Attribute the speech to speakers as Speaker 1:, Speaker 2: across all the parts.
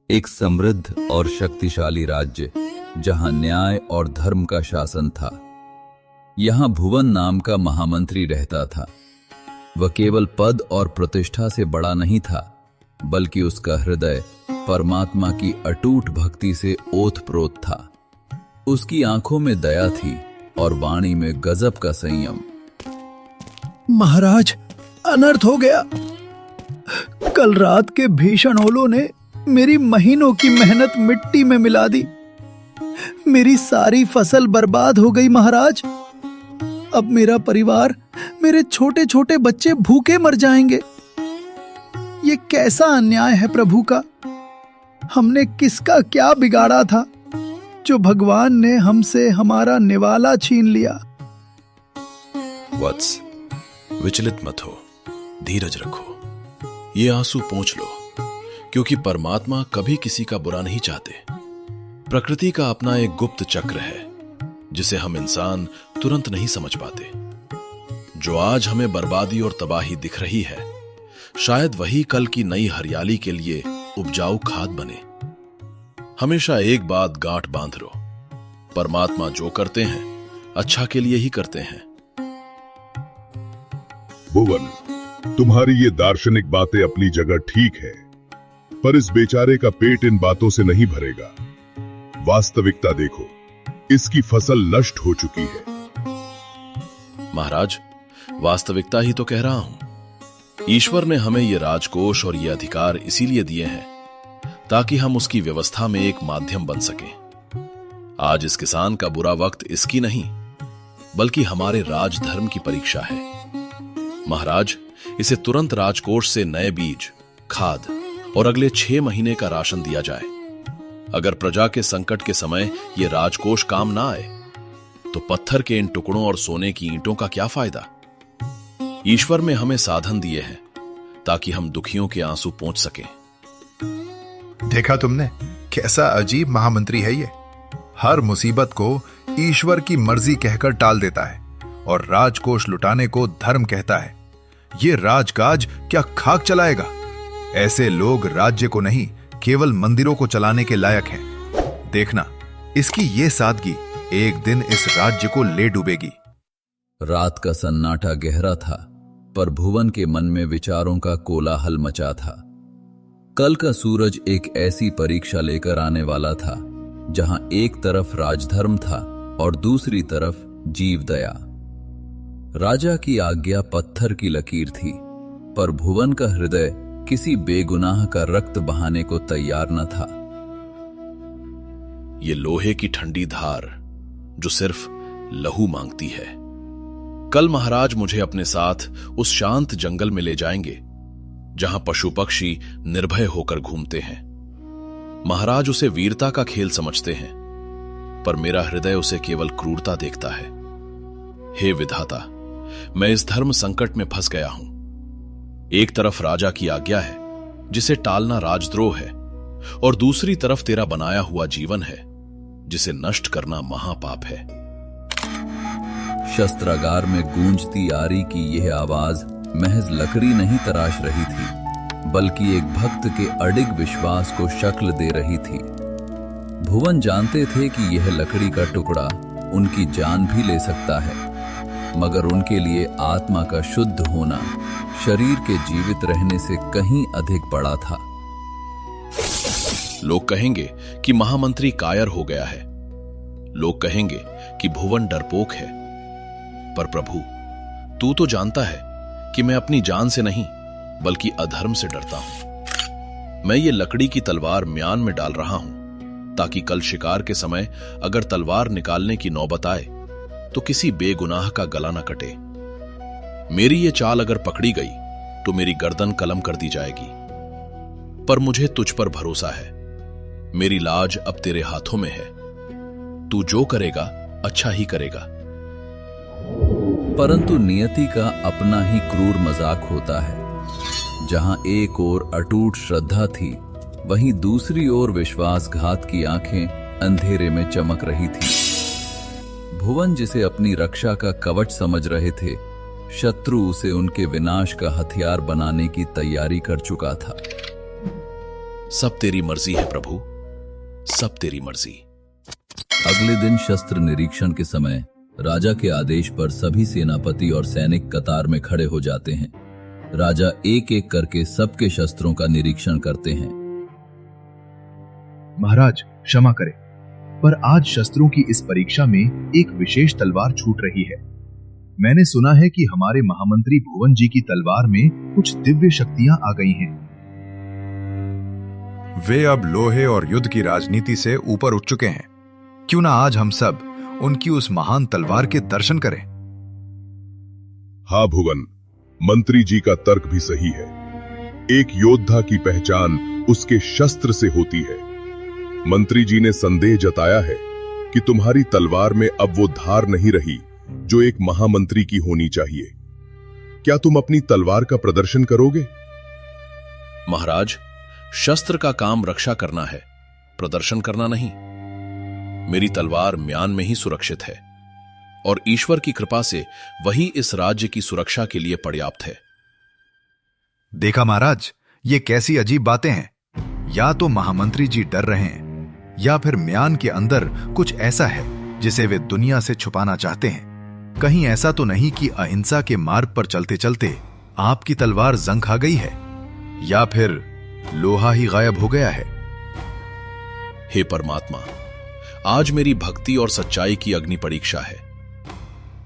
Speaker 1: एक समृद्ध और शक्तिशाली राज्य जहां न्याय और धर्म का शासन था। यहां भुवन नाम का महामंत्री रहता था। वह केवल पद और प्रतिष्ठा से बड़ा नहीं था, बल्कि उसका हृदय परमात्मा की अटूट भक्ति से ओतप्रोत था। उसकी आंखों में दया थी और वाणी में गजब का संयम।
Speaker 2: महाराज, अनर्थ हो गया। कल रात के भीषण ओलों ने मेरी महीनों की मेहनत मिट्टी में मिला दी। मेरी सारी फसल बर्बाद हो गई महाराज। अब मेरा परिवार, मेरे छोटे छोटे बच्चे भूखे मर जाएंगे। ये कैसा अन्याय है प्रभु का। हमने किसका क्या बिगाड़ा था जो भगवान ने हमसे हमारा निवाला छीन लिया।
Speaker 3: वत्स, विचलित मत हो, धीरज रखो। ये आंसू पोंछ लो, क्योंकि परमात्मा कभी किसी का बुरा नहीं चाहते। प्रकृति का अपना एक गुप्त चक्र है जिसे हम इंसान तुरंत नहीं समझ पाते। जो आज हमें बर्बादी और तबाही दिख रही है, शायद वही कल की नई हरियाली के लिए उपजाऊ खाद बने। हमेशा एक बात गांठ बांध लो, परमात्मा जो करते हैं अच्छा के लिए ही करते हैं।
Speaker 4: भुवन, तुम्हारी ये दार्शनिक बातें अपनी जगह ठीक है, पर इस बेचारे का पेट इन बातों से नहीं भरेगा। वास्तविकता देखो, इसकी फसल नष्ट हो चुकी है।
Speaker 3: महाराज, वास्तविकता ही तो कह रहा हूं। ईश्वर ने हमें ये राजकोष और ये अधिकार इसीलिए दिए हैं ताकि हम उसकी व्यवस्था में एक माध्यम बन सकें। आज इस किसान का बुरा वक्त इसकी नहीं, बल्कि हमारे राजधर्म की परीक्षा है। महाराज, इसे तुरंत राजकोष से नए बीज, खाद और अगले 6 महीने का राशन दिया जाए। अगर प्रजा के संकट के समय ये राजकोष काम ना आए, तो पत्थर के इन टुकड़ों और सोने की ईंटों का क्या फायदा। ईश्वर में हमें साधन दिए हैं ताकि हम दुखियों के आंसू पोंछ सकें।
Speaker 5: देखा तुमने, कैसा अजीब महामंत्री है ये। हर मुसीबत को ईश्वर की मर्जी कहकर टाल देता है और राजकोष लुटाने को धर्म कहता है। ये राजकाज क्या खाक चलाएगा। ऐसे लोग राज्य को नहीं, केवल मंदिरों को चलाने के लायक हैं। देखना, इसकी ये सादगी एक दिन इस राज्य को ले डूबेगी।
Speaker 1: रात का सन्नाटा गहरा था, पर भुवन के मन में विचारों का कोलाहल मचा था। कल का सूरज एक ऐसी परीक्षा लेकर आने वाला था जहां एक तरफ राजधर्म था और दूसरी तरफ जीव दया। राजा की आज्ञा पत्थर की लकीर थी, पर भुवन का हृदय किसी बेगुनाह का रक्त बहाने को तैयार न था।
Speaker 3: ये लोहे की ठंडी धार जो सिर्फ लहू मांगती है। कल महाराज मुझे अपने साथ उस शांत जंगल में ले जाएंगे जहां पशु पक्षी निर्भय होकर घूमते हैं। महाराज उसे वीरता का खेल समझते हैं, पर मेरा हृदय उसे केवल क्रूरता देखता है। हे विधाता, मैं इस धर्म संकट में फंस गया हूं। एक तरफ राजा की आज्ञा है जिसे टालना राजद्रोह है, और दूसरी तरफ तेरा बनाया हुआ जीवन है जिसे नष्ट करना महापाप है।
Speaker 1: शस्त्रागार में गूंजती आरी की यह आवाज महज लकड़ी नहीं तराश रही थी, बल्कि एक भक्त के अडिग विश्वास को शक्ल दे रही थी। भुवन जानते थे कि यह लकड़ी का टुकड़ा उनकी जान भी ले सकता है, मगर उनके लिए आत्मा का शुद्ध होना शरीर के जीवित रहने से कहीं अधिक बड़ा था।
Speaker 3: लोग कहेंगे कि महामंत्री कायर हो गया है। लोग कहेंगे कि भुवन डरपोक है, पर प्रभु, तू तो जानता है कि मैं अपनी जान से नहीं, बल्कि अधर्म से डरता हूं। मैं ये लकड़ी की तलवार म्यान में डाल रहा हूं ताकि कल शिकार के समय अगर तलवार निकालने की नौबत आए तो किसी बेगुनाह का गला न कटे। मेरी ये चाल अगर पकड़ी गई तो मेरी गर्दन कलम कर दी जाएगी। पर मुझे तुझ पर भरोसा है। मेरी लाज अब तेरे हाथों में है। तू जो करेगा अच्छा ही करेगा।
Speaker 1: परंतु नियति का अपना ही क्रूर मजाक होता है। जहां एक ओर अटूट श्रद्धा थी, वहीं दूसरी ओर विश्वासघात की आंखें अंधेरे में चमक रही थी। भुवन जिसे अपनी रक्षा का कवच समझ रहे थे, शत्रु उसे उनके विनाश का हथियार बनाने की तैयारी कर चुका था।
Speaker 3: सब तेरी मर्जी है प्रभु, सब तेरी मर्जी।
Speaker 1: अगले दिन शस्त्र निरीक्षण के समय राजा के आदेश पर सभी सेनापति और सैनिक कतार में खड़े हो जाते हैं। राजा एक एक करके सबके शस्त्रों का निरीक्षण करते हैं।
Speaker 5: महाराज क्षमा करें, पर आज शस्त्रों की इस परीक्षा में एक विशेष तलवार छूट रही है। मैंने सुना है कि हमारे महामंत्री भुवन जी की तलवार में कुछ दिव्य शक्तियां आ गई हैं। वे अब लोहे और युद्ध की राजनीति से ऊपर उठ चुके हैं। क्यों ना आज हम सब उनकी उस महान तलवार के दर्शन करें।
Speaker 4: हाँ भुवन, मंत्री जी का तर्क भी सही है। एक योद्धा की पहचान उसके शस्त्र से होती है। मंत्री जी ने संदेह जताया है कि तुम्हारी तलवार में अब वो धार नहीं रही जो एक महामंत्री की होनी चाहिए। क्या तुम अपनी तलवार का प्रदर्शन करोगे?
Speaker 3: महाराज, शस्त्र का काम रक्षा करना है, प्रदर्शन करना नहीं। मेरी तलवार म्यान में ही सुरक्षित है और ईश्वर की कृपा से वही इस राज्य की सुरक्षा के लिए पर्याप्त है।
Speaker 5: देखा महाराज, ये कैसी अजीब बातें हैं। या तो महामंत्री जी डर रहे हैं या फिर म्यान के अंदर कुछ ऐसा है जिसे वे दुनिया से छुपाना चाहते हैं। कहीं ऐसा तो नहीं कि अहिंसा के मार्ग पर चलते चलते आपकी तलवार जंग खा गई है या फिर लोहा ही गायब हो गया है।
Speaker 3: हे परमात्मा, आज मेरी भक्ति और सच्चाई की अग्नि परीक्षा है।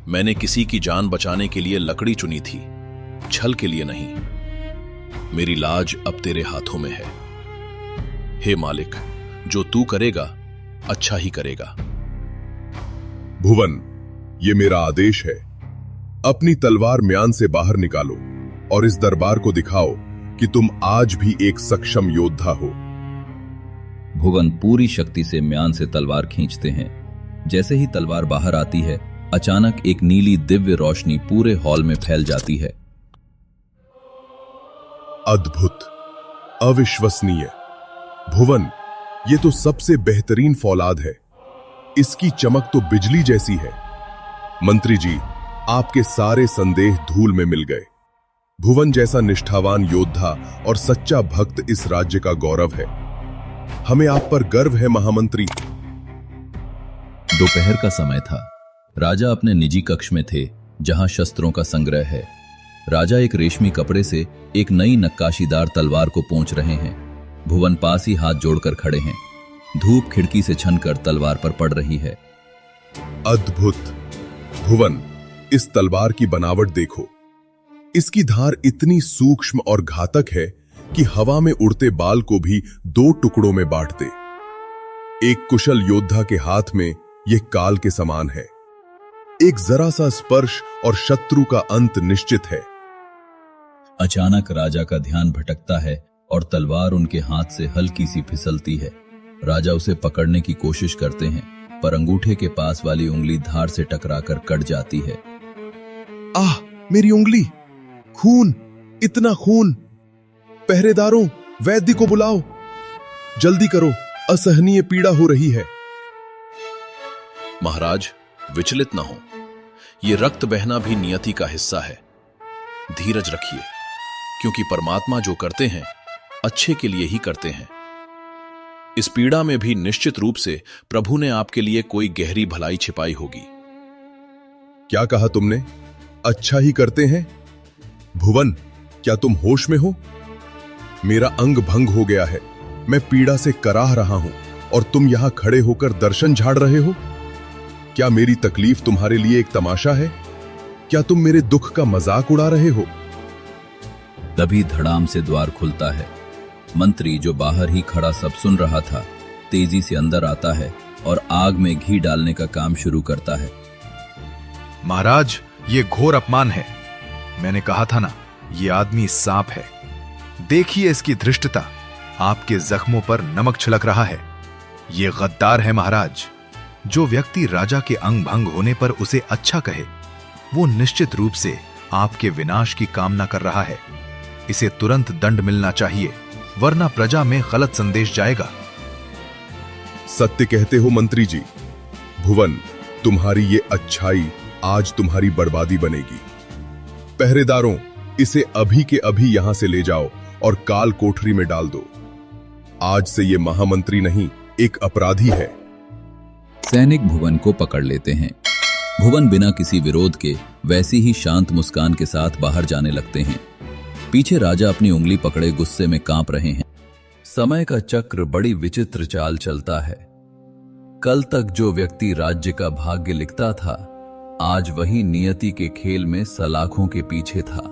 Speaker 3: मैंने किसी की जान बचाने के लिए लकड़ी चुनी थी, छल के लिए नहीं। मेरी लाज अब तेरे हाथों में है। हे मालिक, जो तू करेगा अच्छा ही करेगा।
Speaker 4: भुवन, ये मेरा आदेश है। अपनी तलवार म्यान से बाहर निकालो और इस दरबार को दिखाओ कि तुम आज भी एक सक्षम योद्धा हो।
Speaker 1: भुवन पूरी शक्ति से म्यान से तलवार खींचते हैं। जैसे ही तलवार बाहर आती है, अचानक एक नीली दिव्य रोशनी पूरे हॉल में फैल जाती है।
Speaker 4: अद्भुत, अविश्वसनीय। भुवन, ये तो सबसे बेहतरीन फौलाद है। इसकी चमक तो बिजली जैसी है। मंत्री जी, आपके सारे संदेह धूल में मिल गए। भुवन जैसा निष्ठावान योद्धा और सच्चा भक्त इस राज्य का गौरव है। हमें आप पर गर्व है महामंत्री।
Speaker 1: दोपहर का समय था। राजा अपने निजी कक्ष में थे जहां शस्त्रों का संग्रह है। राजा एक रेशमी कपड़े से एक नई नक्काशीदार तलवार को पोंछ रहे हैं। भुवन पास ही हाथ जोड़कर खड़े हैं। धूप खिड़की से छनकर तलवार पर पड़ रही है।
Speaker 4: अद्भुत। भुवन, इस तलवार की बनावट देखो। इसकी धार इतनी सूक्ष्म और घातक है कि हवा में उड़ते बाल को भी दो टुकड़ों में बांट दे। एक कुशल योद्धा के हाथ में यह काल के समान है। एक जरा सा स्पर्श और शत्रु का अंत निश्चित है।
Speaker 1: अचानक राजा का ध्यान भटकता है और तलवार उनके हाथ से हल्की सी फिसलती है। राजा उसे पकड़ने की कोशिश करते हैं, पर अंगूठे के पास वाली उंगली धार से टकराकर कट जाती है।
Speaker 4: आह, मेरी उंगली! खून, इतना खून! पहरेदारों, वैद्य को बुलाओ, जल्दी करो, असहनीय पीड़ा हो रही है।
Speaker 3: महाराज, विचलित न हो। यह रक्त बहना भी नियति का हिस्सा है। धीरज रखिए, क्योंकि परमात्मा जो करते हैं अच्छे के लिए ही करते हैं। इस पीड़ा में भी निश्चित रूप से प्रभु ने आपके लिए कोई गहरी भलाई छिपाई होगी।
Speaker 4: क्या कहा तुमने? अच्छा ही करते हैं? भुवन, क्या तुम होश में हो? मेरा अंग भंग हो गया है। मैं पीड़ा से कराह रहा हूं और तुम यहां खड़े होकर दर्शन झाड़ रहे हो। क्या मेरी तकलीफ तुम्हारे लिए एक तमाशा है? क्या तुम मेरे दुख का मजाक उड़ा रहे हो?
Speaker 1: तभी धड़ाम से द्वार खुलता है। मंत्री, जो बाहर ही खड़ा सब सुन रहा था, तेजी से अंदर आता है और आग में घी डालने का काम शुरू करता है।
Speaker 5: महाराज, ये घोर अपमान है। मैंने कहा था ना, ये आदमी सांप है। देखिए इसकी धृष्टता। आपके जख्मों पर नमक छिड़क रहा है। ये गद्दार है महाराज। जो व्यक्ति राजा के अंग भंग होने पर उसे अच्छा कहे, वो निश्चित रूप से आपके विनाश की कामना कर रहा है। इसे तुरंत दंड मिलना चाहिए, वरना प्रजा में गलत संदेश जाएगा।
Speaker 4: सत्य कहते हो मंत्री जी। भुवन, तुम्हारी ये अच्छाई आज तुम्हारी बर्बादी बनेगी। पहरेदारों, इसे अभी के अभी यहां से ले जाओ और काल कोठरी में डाल दो। आज से ये महामंत्री नहीं, एक अपराधी है।
Speaker 1: सैनिक भुवन को पकड़ लेते हैं। भुवन बिना किसी विरोध के वैसी ही शांत मुस्कान के साथ बाहर जाने लगते हैं। पीछे राजा अपनी उंगली पकड़े गुस्से में कांप रहे हैं। समय का चक्र बड़ी विचित्र चाल चलता है। कल तक जो व्यक्ति राज्य का भाग्य लिखता था, आज वही नियति के खेल में सलाखों के पीछे था।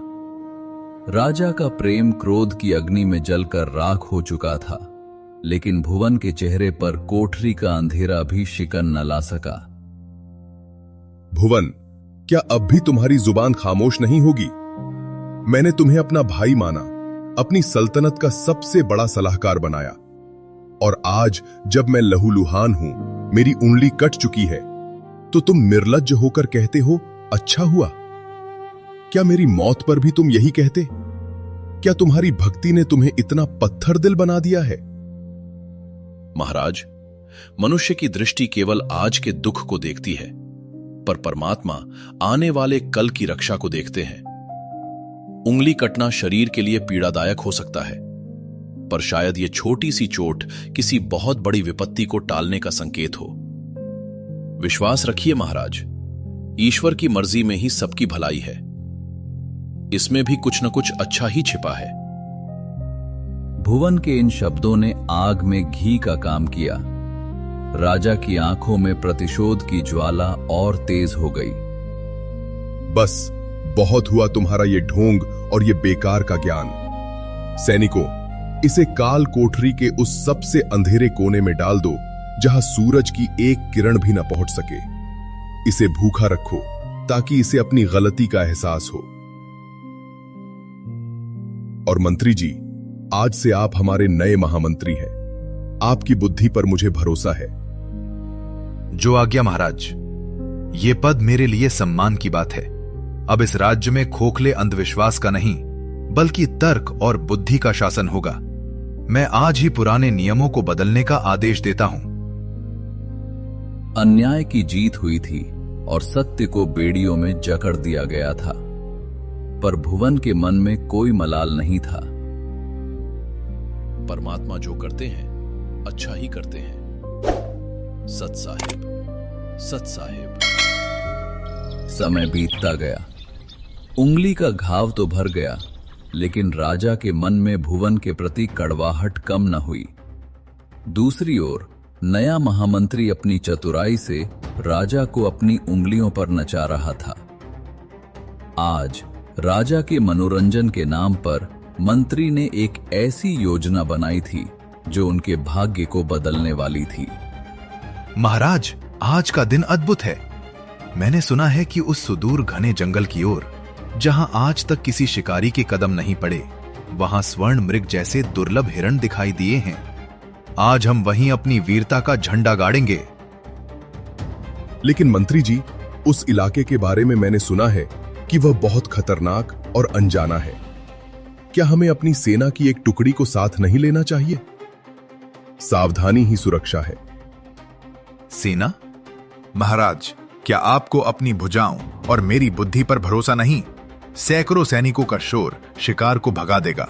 Speaker 1: राजा का प्रेम क्रोध की अग्नि में जलकर राख हो चुका था, लेकिन भुवन के चेहरे पर कोठरी का अंधेरा भी शिकन न ला सका।
Speaker 4: भुवन, क्या अब भी तुम्हारी जुबान खामोश नहीं होगी? मैंने तुम्हें अपना भाई माना, अपनी सल्तनत का सबसे बड़ा सलाहकार बनाया, और आज जब मैं लहूलुहान हूं, मेरी उंगली कट चुकी है, तो तुम निर्लज्ज होकर कहते हो अच्छा हुआ। क्या मेरी मौत पर भी तुम यही कहते? क्या तुम्हारी भक्ति ने तुम्हें इतना पत्थर दिल बना दिया है?
Speaker 3: महाराज, मनुष्य की दृष्टि केवल आज के दुख को देखती है, पर परमात्मा आने वाले कल की रक्षा को देखते हैं। उंगली कटना शरीर के लिए पीड़ादायक हो सकता है, पर शायद यह छोटी सी चोट किसी बहुत बड़ी विपत्ति को टालने का संकेत हो। विश्वास रखिए महाराज, ईश्वर की मर्जी में ही सबकी भलाई है। इसमें भी कुछ न कुछ अच्छा ही छिपा है।
Speaker 1: भुवन के इन शब्दों ने आग में घी का काम किया। राजा की आंखों में प्रतिशोध की ज्वाला और तेज हो गई।
Speaker 4: बस बहुत हुआ तुम्हारा ये ढोंग और ये बेकार का ज्ञान। सैनिकों, इसे काल कोठरी के उस सबसे अंधेरे कोने में डाल दो जहां सूरज की एक किरण भी न पहुंच सके। इसे भूखा रखो ताकि इसे अपनी गलती का एहसास हो। और मंत्री जी, आज से आप हमारे नए महामंत्री हैं। आपकी बुद्धि पर मुझे भरोसा है।
Speaker 5: जो आज्ञा महाराज। ये पद मेरे लिए सम्मान की बात है। अब इस राज्य में खोखले अंधविश्वास का नहीं, बल्कि तर्क और बुद्धि का शासन होगा। मैं आज ही पुराने नियमों को बदलने का आदेश देता हूं।
Speaker 1: अन्याय की जीत हुई थी और सत्य को बेड़ियों में जकड़ दिया गया था, पर भुवन के मन में कोई मलाल नहीं था।
Speaker 3: परमात्मा जो करते हैं अच्छा ही करते हैं। सत साहिब, सत साहिब।
Speaker 1: समय बीतता गया। उंगली का घाव तो भर गया, लेकिन राजा के मन में भुवन के प्रति कड़वाहट कम न हुई। दूसरी ओर नया महामंत्री अपनी चतुराई से राजा को अपनी उंगलियों पर नचा रहा था। आज राजा के मनोरंजन के नाम पर मंत्री ने एक ऐसी योजना बनाई थी जो उनके भाग्य को बदलने वाली थी।
Speaker 5: महाराज, आज का दिन अद्भुत है। मैंने सुना है कि उस सुदूर घने जंगल की ओर, जहां आज तक किसी शिकारी के कदम नहीं पड़े, वहां स्वर्ण मृग जैसे दुर्लभ हिरण दिखाई दिए हैं। आज हम वहीं अपनी वीरता का झंडा गाड़ेंगे।
Speaker 4: लेकिन मंत्री जी, उस इलाके के बारे में मैंने सुना है कि वह बहुत खतरनाक और अनजाना है। क्या हमें अपनी सेना की एक टुकड़ी को साथ नहीं लेना चाहिए? सावधानी ही सुरक्षा है।
Speaker 5: सेना? महाराज, क्या आपको अपनी भुजाओं और मेरी बुद्धि पर भरोसा नहीं? सैकड़ों सैनिकों का शोर शिकार को भगा देगा।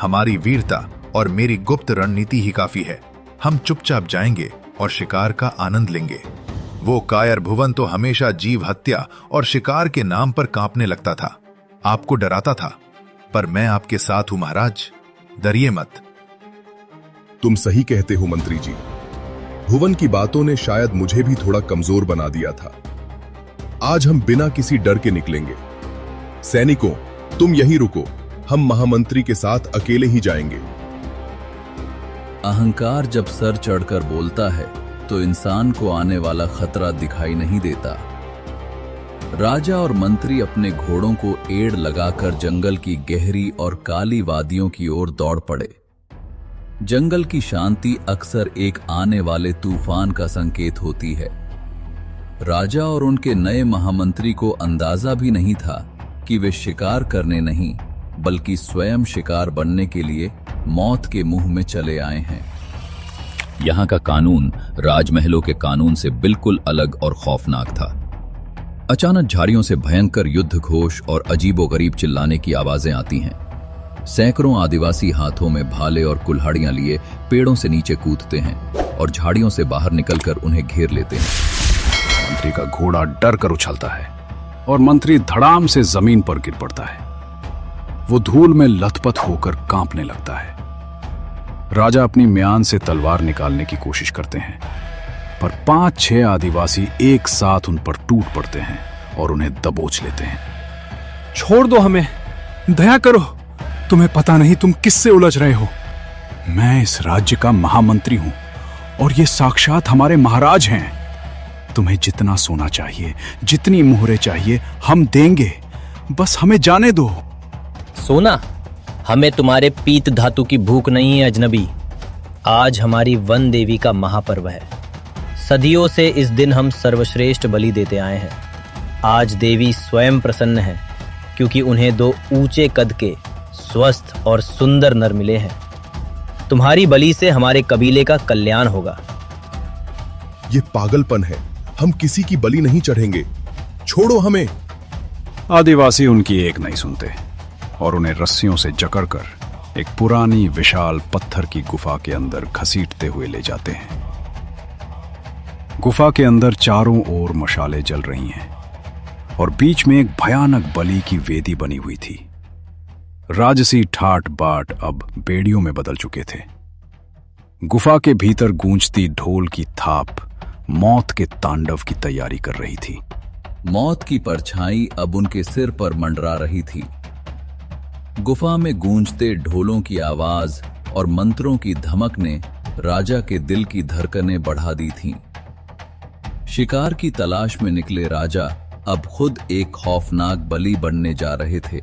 Speaker 5: हमारी वीरता और मेरी गुप्त रणनीति ही काफी है। हम चुपचाप जाएंगे और शिकार का आनंद लेंगे। वो कायर भुवन तो हमेशा जीव हत्या और शिकार के नाम पर कांपने लगता था, आपको डराता था, पर मैं आपके साथ हूं महाराज, डरिए मत।
Speaker 4: तुम सही कहते हो मंत्री जी। भुवन की बातों ने शायद मुझे भी थोड़ा कमजोर बना दिया था। आज हम बिना किसी डर के निकलेंगे। सैनिकों, तुम यहीं रुको, हम महामंत्री के साथ अकेले ही जाएंगे।
Speaker 1: अहंकार जब सर चढ़कर बोलता है तो इंसान को आने वाला खतरा दिखाई नहीं देता। राजा और मंत्री अपने घोड़ों को एड़ लगाकर जंगल की गहरी और काली वादियों की ओर दौड़ पड़े। जंगल की शांति अक्सर एक आने वाले तूफान का संकेत होती है। राजा और उनके नए महामंत्री को अंदाजा भी नहीं था कि वे शिकार करने नहीं, बल्कि स्वयं शिकार बनने के लिए मौत के मुंह में चले आए हैं।
Speaker 6: यहाँ का कानून राजमहलों के कानून से बिल्कुल अलग और खौफनाक था। अचानक झाड़ियों से भयंकर युद्ध घोष और अजीबोगरीब चिल्लाने की आवाजें आती हैं।
Speaker 1: सैकड़ों आदिवासी हाथों में भाले और कुल्हाड़ियां लिए पेड़ों से नीचे कूदते हैं और झाड़ियों से बाहर निकलकर उन्हें घेर लेते हैं।
Speaker 7: मंत्री का घोड़ा डर कर उछलता है और मंत्री धड़ाम से जमीन पर गिर पड़ता है। वो धूल में लथपथ होकर कांपने लगता है। राजा अपनी म्यान से तलवार निकालने की कोशिश करते हैं, पर 5-6 आदिवासी एक साथ उन पर टूट पड़ते हैं और उन्हें दबोच लेते हैं।
Speaker 8: छोड़ दो हमें, दया करो, तुम्हें पता नहीं तुम किससे उलझ रहे हो।
Speaker 7: मैं इस राज्य का महामंत्री हूं और ये साक्षात हमारे महाराज हैं। तुम्हें जितना सोना चाहिए, जितनी मोहरें चाहिए, हम देंगे, बस हमें जाने दो।
Speaker 9: सोना? हमें तुम्हारे पीत धातु की भूख नहीं है अजनबी। आज हमारी वन देवी का महापर्व है। सदियों से इस दिन हम सर्वश्रेष्ठ बलि देते आए हैं। आज देवी स्वयं प्रसन्न है क्योंकि उन्हें 2 ऊंचे कद के स्वस्थ और सुंदर नर मिले हैं। तुम्हारी बलि से हमारे कबीले का कल्याण होगा।
Speaker 4: ये पागलपन है, हम किसी की बलि नहीं चढ़ेंगे, छोड़ो हमें।
Speaker 7: आदिवासी उनकी एक नहीं सुनते और उन्हें रस्सियों से जकड़कर एक पुरानी विशाल पत्थर की गुफा के अंदर घसीटते हुए ले जाते हैं। गुफा के अंदर चारों ओर मशालें जल रही हैं और बीच में एक भयानक बलि की वेदी बनी हुई थी। राजसी ठाट बाट अब बेड़ियों में बदल चुके थे। गुफा के भीतर गूंजती ढोल की थाप मौत के तांडव की तैयारी कर रही थी।
Speaker 1: मौत की परछाई अब उनके सिर पर मंडरा रही थी। गुफा में गूंजते ढोलों की आवाज और मंत्रों की धमक ने राजा के दिल की धड़कनें बढ़ा दी थीं। शिकार की तलाश में निकले राजा अब खुद एक खौफनाक बलि बनने जा रहे थे।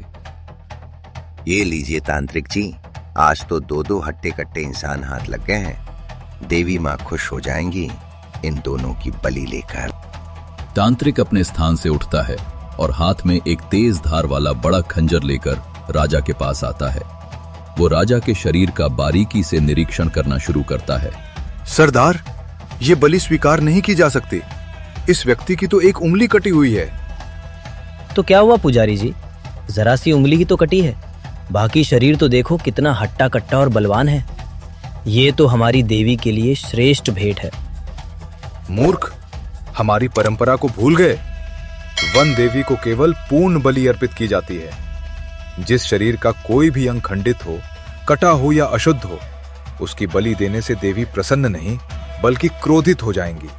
Speaker 10: ये लीजिए तांत्रिक जी, आज तो 2-2 हट्टे कट्टे इंसान हाथ लग गए हैं। देवी माँ खुश हो जाएंगी इन दोनों की बलि लेकर।
Speaker 1: तांत्रिक अपने स्थान से उठता है और हाथ में एक तेज धार वाला बड़ा खंजर लेकर राजा के पास आता है। वो राजा के शरीर का बारीकी से निरीक्षण करना शुरू करता है।
Speaker 5: सरदार, ये बलि स्वीकार नहीं की जा सकती। इस व्यक्ति की तो एक उंगली कटी हुई है।
Speaker 9: तो क्या हुआ पुजारी जी, जरा सी उंगली ही तो कटी है, बाकी शरीर तो देखो कितना हट्टा कट्टा और बलवान है। ये तो हमारी देवी के लिए श्रेष्ठ भेंट है।
Speaker 5: मूर्ख, हमारी परंपरा को भूल गए। वन देवी को केवल पूर्ण बलि अर्पित की जाती है। जिस शरीर का कोई भी अंग खंडित हो, कटा हो या अशुद्ध हो, उसकी बलि देने से देवी प्रसन्न नहीं बल्कि क्रोधित हो जाएंगी।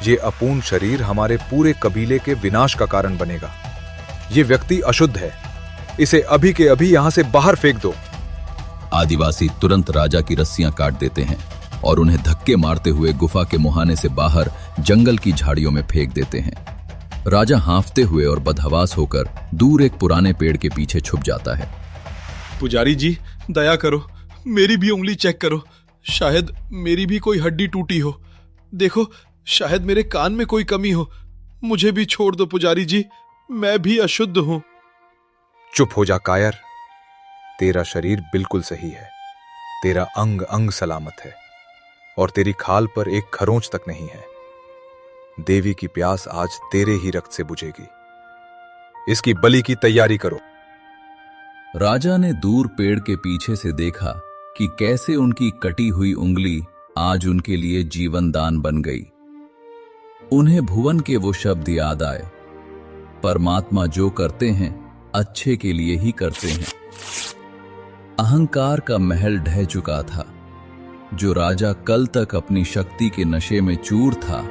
Speaker 5: ये अपूर्ण शरीर हमारे पूरे कबीले के विनाश का कारण बनेगा। ये व्यक्ति अशुद्ध है, इसे अभी के अभी यहां से बाहर फेंक दो।
Speaker 1: आदिवासी तुरंत राजा की रस्सियां काट देते हैं और उन्हें धक्के मारते हुए गुफा के मुहाने से बाहर जंगल की झाड़ियों में फेंक देते हैं। राजा हांफते हुए और बदहवास होकर दूर एक पुराने पेड़ के पीछे छुप जाता है।
Speaker 8: पुजारी जी, दया करो, मेरी भी उंगली चेक करो, शायद मेरी भी कोई हड्डी टूटी हो। देखो, शायद मेरे कान में कोई कमी हो। मुझे भी छोड़ दो पुजारी जी, मैं भी अशुद्ध हूं।
Speaker 5: चुप हो जा कायर, तेरा शरीर बिल्कुल सही है, तेरा अंग अंग सलामत है और तेरी खाल पर एक खरोंच तक नहीं है। देवी की प्यास आज तेरे ही रक्त से बुझेगी। इसकी बलि की तैयारी करो।
Speaker 1: राजा ने दूर पेड़ के पीछे से देखा कि कैसे उनकी कटी हुई उंगली आज उनके लिए जीवन दान बन गई। उन्हें भुवन के वो शब्द याद आए, परमात्मा जो करते हैं अच्छे के लिए ही करते हैं। अहंकार का महल ढह चुका था। जो राजा कल तक अपनी शक्ति के नशे में चूर था,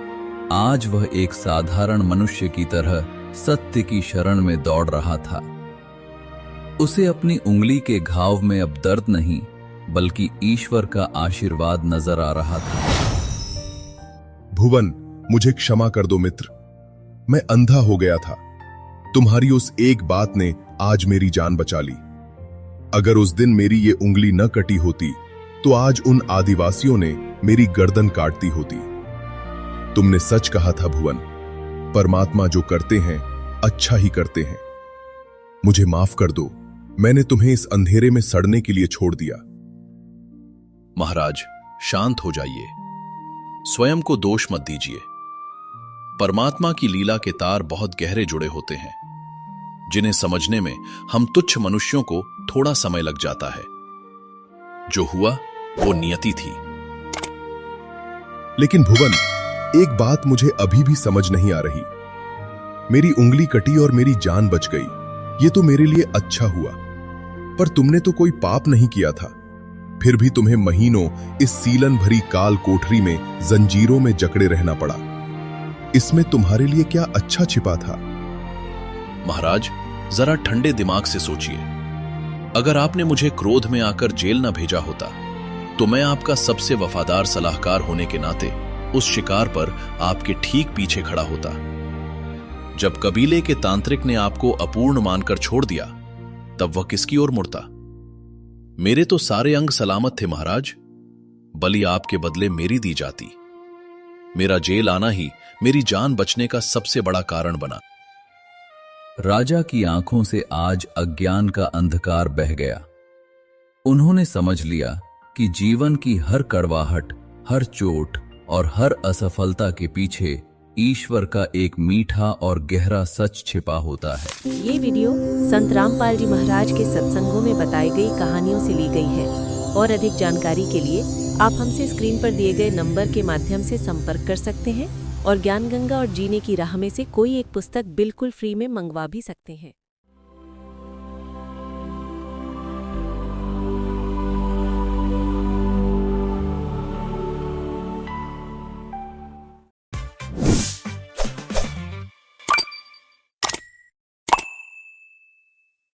Speaker 1: आज वह एक साधारण मनुष्य की तरह सत्य की शरण में दौड़ रहा था। उसे अपनी उंगली के घाव में अब दर्द नहीं बल्कि ईश्वर का आशीर्वाद नजर आ रहा था।
Speaker 4: भुवन, मुझे क्षमा कर दो मित्र, मैं अंधा हो गया था। तुम्हारी उस एक बात ने आज मेरी जान बचा ली। अगर उस दिन मेरी ये उंगली न कटी होती तो आज उन आदिवासियों ने मेरी गर्दन काटती होती। तुमने सच कहा था भुवन, परमात्मा जो करते हैं अच्छा ही करते हैं। मुझे माफ कर दो, मैंने तुम्हें इस अंधेरे में सड़ने के लिए छोड़ दिया।
Speaker 3: महाराज, शांत हो जाइए, स्वयं को दोष मत दीजिए। परमात्मा की लीला के तार बहुत गहरे जुड़े होते हैं। जिन्हें समझने में हम तुच्छ मनुष्यों को थोड़ा समय लग जाता है। जो हुआ वो नियति थी।
Speaker 4: लेकिन भुवन, एक बात मुझे अभी भी समझ नहीं आ रही। मेरी उंगली कटी और मेरी जान बच गई, ये तो मेरे लिए अच्छा हुआ। पर तुमने तो कोई पाप नहीं किया था, फिर भी तुम्हें महीनों इस सीलन भरी काल कोठरी में जंजीरों में जकड़े रहना पड़ा। इसमें तुम्हारे लिए क्या अच्छा छिपा था?
Speaker 3: महाराज, जरा ठंडे दिमाग से सोचिए। अगर आपने मुझे क्रोध में आकर जेल न भेजा होता तो मैं आपका सबसे वफादार सलाहकार होने के नाते उस शिकार पर आपके ठीक पीछे खड़ा होता। जब कबीले के तांत्रिक ने आपको अपूर्ण मानकर छोड़ दिया, तब वह किसकी ओर मुड़ता? मेरे तो सारे अंग सलामत थे महाराज, बलि आपके बदले मेरी दी जाती। मेरा जेल आना ही मेरी जान बचने का सबसे बड़ा कारण बना।
Speaker 1: राजा की आंखों से आज अज्ञान का अंधकार बह गया। उन्होंने समझ लिया कि जीवन की हर कड़वाहट, हर चोट और हर असफलता के पीछे ईश्वर का एक मीठा और गहरा सच छिपा होता है।
Speaker 11: ये वीडियो संत रामपाल जी महाराज के सत्संगों में बताई गई कहानियों से ली गई है और अधिक जानकारी के लिए आप हमसे स्क्रीन पर दिए गए नंबर के माध्यम से संपर्क कर सकते हैं और ज्ञान गंगा और जीने की राह में से कोई एक पुस्तक बिल्कुल फ्री में मंगवा भी सकते हैं।